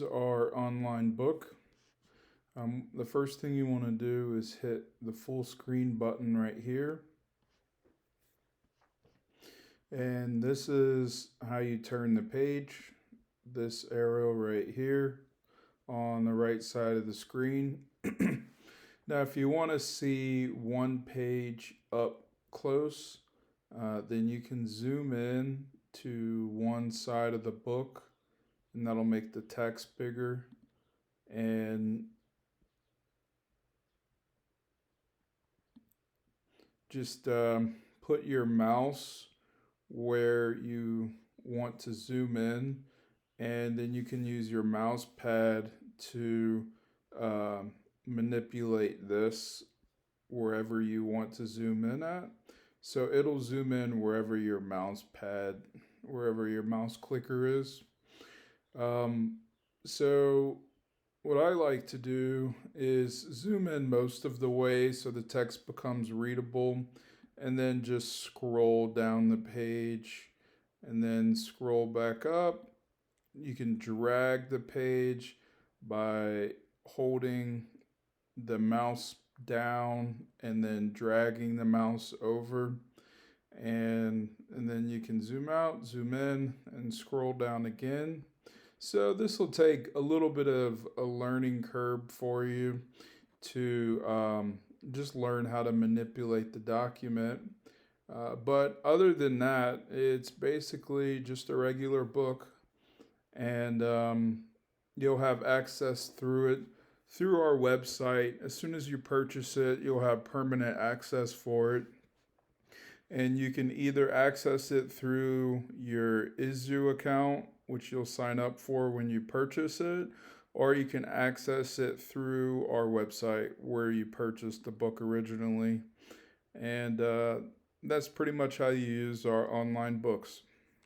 Our online book. The first thing you want to do is hit the full screen button right here. And this is how you turn the page. This arrow right here on the right side of the screen. Now, if you want to see one page up close, then you can zoom in to one side of the book, and that'll make the text bigger. And just put your mouse where you want to zoom in, and then you can use your mouse pad to uh, manipulate this wherever you want to zoom in at. So it'll zoom in wherever your mouse clicker is. So what I like to do is zoom in most of the way so the text becomes readable, and then just scroll down the page and then scroll back up. You can drag the page by holding the mouse down and then dragging the mouse over, and then you can zoom out, zoom in, and scroll down again. So this will take a little bit of a learning curve for you to just learn how to manipulate the document. But other than that, it's basically just a regular book, and you'll have access through it through our website. As soon as you purchase it, you'll have permanent access for it. And you can either access it through your Izu account, which you'll sign up for when you purchase it, or you can access it through our website where you purchased the book originally. And that's pretty much how you use our online books.